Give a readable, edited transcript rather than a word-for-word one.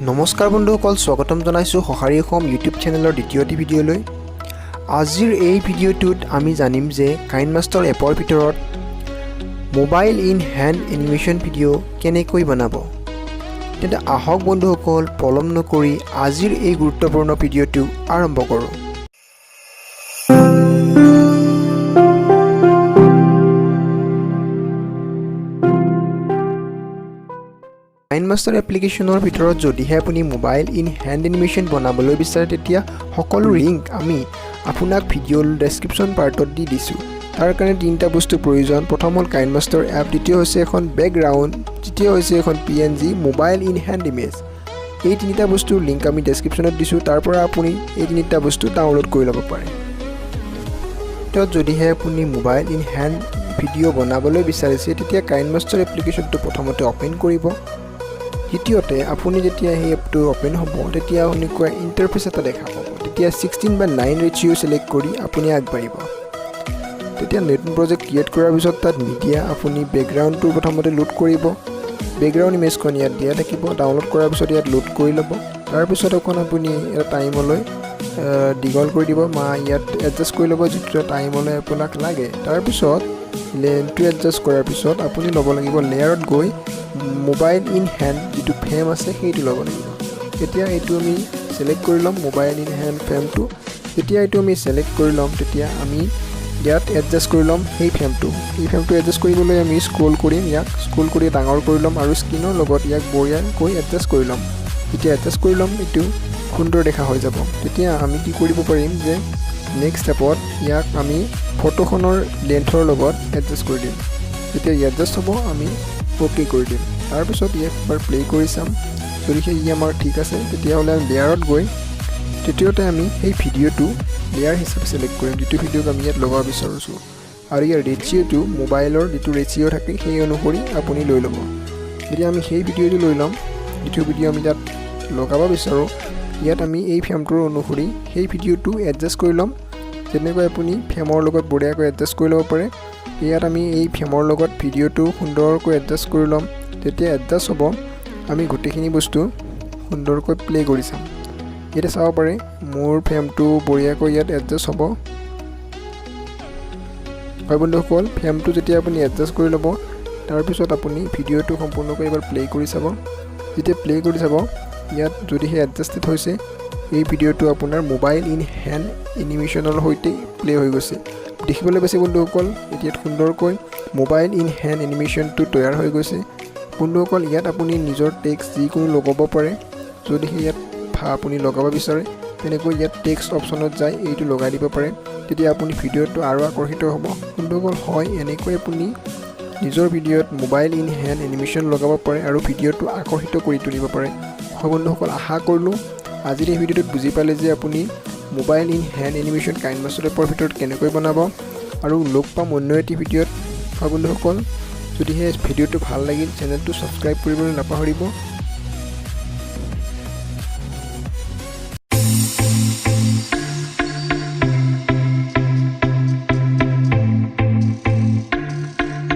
নমস্কাৰ বন্ধুসকল, স্বাগতম জনাইছো সহাৰি অসম ইউটিউব চেনেলৰ দ্বিতীয়টি ভিডিঅ'লৈ। আজিৰ এই ভিডিঅ'টোত আমি জানিম যে KineMaster এপৰ ভিতৰত mobile in hand animation video' কেনেকৈ বনাব। তেন্তে আহক বন্ধুসকল, পলম নকৰি আজিৰ এই গুৰুত্বপূৰ্ণ ভিডিঅ'টো আৰম্ভ কৰোঁ। KineMaster এপ্লিকেশ্যনৰ ভিতৰত যদিহে আপুনি মোবাইল ইন হ্যান্ড এনিমেশন বনাবলৈ বিচাৰে তেতিয়া সকলো লিংক আমি আপোনাক ভিডিঅ'ৰ ডেছক্ৰিপশ্যন পাৰ্টত দি দিছোঁ। তাৰ কাৰণে তিনিটা বস্তু প্ৰয়োজন। প্ৰথম হ'ল KineMaster এপ, দ্বিতীয় হৈছে এখন বেকগ্ৰাউণ্ড, তৃতীয় হৈছে এখন PNG mobile in hand image. এই তিনিটা বস্তুৰ লিংক আমি ডেছক্ৰিপশ্যনত দিছোঁ, তাৰ পৰা আপুনি এই তিনিটা বস্তু ডাউনলোড কৰি ল'ব পাৰে। যদিহে আপুনি মোবাইল ইন হ্যান্ড ভিডিঅ' বনাবলৈ বিচাৰিছে তেতিয়া KineMaster এপ্লিকেশ্যনটো প্ৰথমতে অ'পেন কৰিব। দ্বিতীয়তে আপুনি যেতিয়া সেই এপটো অ'পেন হ'ব তেতিয়া এনেকুৱা ইণ্টাৰফেচ এটা দেখা পাব। তেতিয়া 16:9 ৰেচিঅ' চিলেক্ট কৰি আপুনি আগবাঢ়িব। তেতিয়া নতুন প্ৰজেক্ট ক্ৰিয়েট কৰাৰ পিছত তাত মিডিয়া আপুনি বেকগ্ৰাউণ্ডটো প্ৰথমতে লোড কৰিব। বেকগ্ৰাউণ্ড ইমেজখন ইয়াত দিয়া থাকিব। ডাউনলোড কৰাৰ পিছত ইয়াত লোড কৰি ল'ব। তাৰপিছত অকণ আপুনি এটা টাইমলৈ দীঘল কৰি দিব, ইয়াত এডজাষ্ট কৰি ল'ব যিটো টাইমলৈ আপোনাক লাগে। তাৰপিছত লেনটো এডজাষ্ট কৰাৰ পিছত আপুনি ল'ব লাগিব লেয়াৰত গৈ মোবাইল ইন হ্যান্ড যিটো ফ্ৰেম আছে সেইটো ল'ব লাগিব। এতিয়া এইটো আমি চিলেক্ট কৰি ল'ম মোবাইল ইন হ্যান্ড ফ্ৰেমটো। যেতিয়া এইটো আমি চিলেক্ট কৰি ল'ম তেতিয়া আমি ইয়াত এডজাষ্ট কৰি ল'ম এই ফ্ৰেমটো এডজাষ্ট কৰিবলৈ আমি স্ক্ৰল কৰিম, ইয়াক স্ক্ৰল কৰি ডাঙৰ কৰি ল'ম আৰু স্ক্ৰীনৰ লগত ইয়াক বঢ়িয়াকৈ এডজাষ্ট কৰি ল'ম। যেতিয়া এডজাষ্ট কৰি ল'ম এইটো সুন্দৰ দেখা হৈ যাব। তেতিয়া আমি কি কৰিব পাৰিম যে নেক্সট ষ্টেপত ইয়াক আমি ফটোখনৰ লেন্থৰ লগত এডজাষ্ট কৰি দিম। যেতিয়া এডজাষ্ট হ'ব আমি অ'কে কৰি দিম। তাৰপিছত ইয়াক এবাৰ প্লে কৰি চাম। যদিহে ই আমাৰ ঠিক আছে তেতিয়াহ'লে আমি লেয়াৰত গৈ তৃতীয়তে আমি সেই ভিডিঅ'টো লেয়াৰ হিচাপে চিলেক্ট কৰিম, যিটো ভিডিঅ'ক আমি ইয়াত লগাব বিচাৰিছোঁ। আৰু ইয়াৰ ৰেচিঅ'টো মোবাইলৰ যিটো ৰেচিঅ' থাকে সেই অনুসৰি আপুনি লৈ ল'ব। যেতিয়া আমি সেই ভিডিঅ'টো লৈ ল'ম, যিটো ভিডিঅ' আমি তাত লগাব বিচাৰোঁ, ইয়াত আমি এই ফ্ৰেমটোৰ অনুসৰি সেই ভিডিঅ'টো এডজাষ্ট কৰি ল'ম। যেনেকৈ আপুনি ফ্ৰেমৰ লগত বঢ়িয়াকৈ এডজাষ্ট কৰি ল'ব পাৰে। ইয়াত আমি এই ফ্ৰেমৰ লগত ভিডিঅ'টো সুন্দৰকৈ এডজাষ্ট কৰি ল'ম। যেতিয়া এডজাষ্ট হ'ব আমি গোটেইখিনি বস্তু সুন্দৰকৈ প্লে কৰি চাম। ইয়াতে চাব পাৰে মোৰ ফ্ৰেমটো বঢ়িয়াকৈ ইয়াত এডজাষ্ট হ'ব। হয় বন্ধুসকল, ফ্ৰেমটো যেতিয়া আপুনি এডজাষ্ট কৰি ল'ব তাৰপিছত আপুনি ভিডিঅ'টো সম্পূৰ্ণকৈ এবাৰ প্লে কৰি চাব। যেতিয়া প্লে কৰি চাব ইয়াত যদিহে এডজাষ্টেড হৈছে এই ভিডিঅ'টো আপোনাৰ মোবাইল ইন হ্যান্ড এনিমেশ্যনৰ সৈতে প্লে হৈ গৈছে। দেখিবলৈ পাইছে বন্ধুসকল, এতিয়া সুন্দৰকৈ মোবাইল ইন হ্যান্ড এনিমেশ্যনটো তৈয়াৰ হৈ গৈছে। বন্ধুসকল, ইয়াত আপুনি নিজৰ টেক্সট যিকোনো লগাব পাৰে। যদিহে ইয়াত আপুনি লগাব বিচাৰে তেনেকৈ ইয়াত টেক্সট অপশ্যনত যায় এইটো লগাই দিব পাৰে। তেতিয়া আপুনি ভিডিঅ'টো আৰু আকৰ্ষিত হ'ব। বন্ধুসকল, হয় এনেকৈ আপুনি নিজৰ ভিডিঅ'ত মোবাইল ইন হ্যান্ড এনিমেশ্যন লগাব পাৰে আৰু ভিডিঅ'টো আকৰ্ষিত কৰি তুলিব পাৰে। হয় বন্ধুসকল, আশা কৰিলোঁ আজিৰ এই ভিডিঅ'টোত বুজি পালে যে আপুনি mobile in hand animation KineMaster এপৰ ভিতৰত কেনেকৈ বনাব। আৰু লগ পাম অন্য এটি ভিডিঅ'ত। হয় বন্ধুসকল, যদিহে ভিডিঅ'টো ভাল লাগিল চেনেলটো ছাবস্ক্ৰাইব কৰিবলৈ নাপাহৰিব।